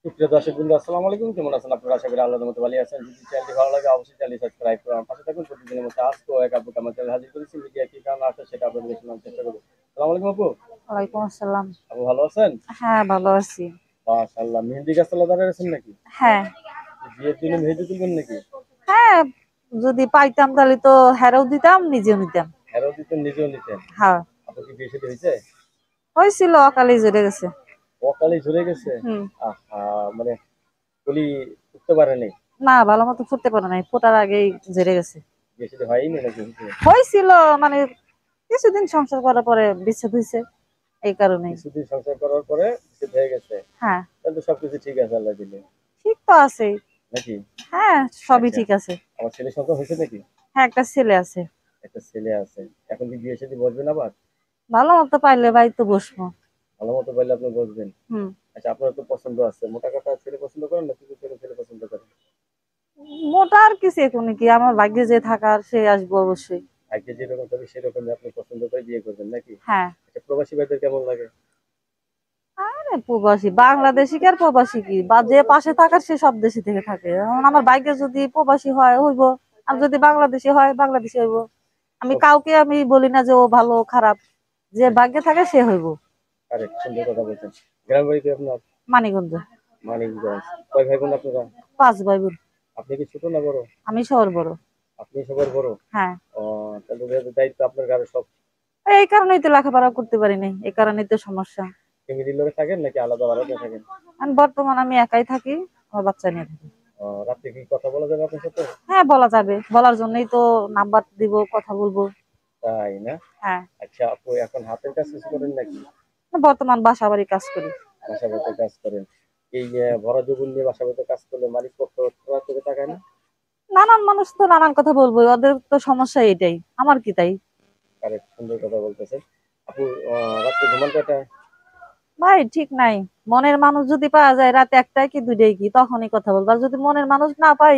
সুপ্রিয় দর্শক বন্ধু, আসসালামু আলাইকুম। কেমন আছেন আপনারা? আশা করি আল্লাহর মতো ভালো আছেন। যদি চ্যানেলটি ভালো লাগে অবশ্যই চ্যানেলটি সাবস্ক্রাইব করে আমার পাশে থাকুন। প্রতিদিনের মতো আজকেও এক আপু আমার চ্যানেল হাজির করেছি। মিডিয়া কি কারণ আছে সেটা আপনাদের শোনার চেষ্টা করব। আসসালামু আলাইকুম আপু। ওয়ালাইকুম আসসালাম। আপু ভালো আছেন? হ্যাঁ, ভালো আছি। মাশাআল্লাহ। মেহেন্দি গাছ তলা দাঁড়িয়ে আছেন নাকি? হ্যাঁ। বিয়ের দিনে মেহেন্দি তুলবেন নাকি? হ্যাঁ, যদি পাইতাম তাহলে তো হেরাও দিতাম, নিজেও নিতাম। হেরও দিতেন, নিজেও নিতেন। হ্যাঁ। আপু কি বিয়ে শাদী হয়েছে? হয়েছিল, অকালে ঝরে গেছে। অকালে ঝরে গেছে? হুম। আহা, মানে কলি উঠতে পারেনি। না, ভালো মতো ফুটতে পারে নাই, ফোটার আগেই ঝরে গেছে। বিয়ে শাদী হয়নি নাকি হয়েছে? হয়েছিল, মানে কিছুদিন সংসার করার পরে বিচ্ছেদ হয়েছে, এই কারণেই। কিছুদিন সংসার করার পরে বিচ্ছেদ হয়ে গেছে। হ্যাঁ। তাহলে তো সবকিছু ঠিক আছে আল্লাহ দিলে, ঠিক তো আছে। নাকি? হ্যাঁ, সবই আচ্ছা, ঠিক আছে। আমার ছেলে সংখ্যা হয়েছে নাকি? হ্যাঁ, একটা ছেলে আছে। একটা ছেলে আছে। এখন কি বিয়ে শাদী বসবেন আবার? ভালো মতো পাইলে ভাই তো বসবো। ভালো মতো পাইলে আপনি বসবেন। হুম। আচ্ছা, আপনার তো পছন্দ আছে, মোটা কাটা ছেলে পছন্দ করেন না কিছু ছেলে ছেলে পছন্দ করেন? মোটা আর কিছু এখন কি, আমার ভাগ্যে যে থাকার সে আসবো অবশ্যই। আগে যেরকম থাকবে সেরকমই আপনি পছন্দ করে বিয়ে করবেন নাকি? হ্যাঁ। আচ্ছা, প্রবাসী ভাইদের কেমন লাগে? আরে প্রবাসী বাংলাদেশি কি আর প্রবাসী কি, বা যে পাশে থাকার সে সব দেশে থেকে থাকে। এখন আমার ভাগ্যে যদি প্রবাসী হয় হইব, আর যদি বাংলাদেশি হয় বাংলাদেশি হইব। আমি সব কাউকে আমি বলি না যে ও ভালো ও খারাপ, যে ভাগ্যে থাকে সে হইব। আরে সুন্দর কথা বলছেন। গ্রাম বাড়ি কি আপনার? মানিকগঞ্জ। মানিকগঞ্জ। কয় ভাই বোন আপনারা? 5 ভাই বোন। আপনি কি ছোট না বড়? আমি সবার বড়। আপনি সবার বড়? হ্যাঁ। ও, তাহলে দায়িত্ব আপনার ঘরে সব। এই কারণেই তো লেখাপড়া করতে পারি নাই, এই কারণেই তো সমস্যা। ফ্যামিলির লোকে থাকেন নাকি আলাদা আলাদা থাকেন? আমি একাই থাকি, আমার বাচ্চা নিয়ে থাকি। রাত্রে কি কথা বলা যাবে আপনার সাথে? হ্যাঁ, বলা যাবে, বলার জন্যই তো নাম্বার দিব, কথা বলবো। তাই না? হ্যাঁ। আচ্ছা আপু, এখন হাতের কাজ কিছু করেন নাকি? বর্তমান বাসা বাড়ি কাজ করি। বাসা বাড়িতে কাজ করেন? এই ভরা জগুন নিয়ে বাসা বাড়িতে কাজ করলে মালিক পক্ষ তোমার চোখে তাকায় না? নানান মানুষ তো নানান কথা বলবো, ওদের তো সমস্যা এটাই, আমার কি তাই? কারেক্ট, সুন্দর কথা বলতেছেন আপু। রাত্রে ঘুমান কয়টায়? ভাই ঠিক নাই। মনের মানুষ যদি পাওয়া যায় রাতে 1টায় কি 2টায় কি, তখনই কথা বলবো। আর যদি মনের মানুষ না পাই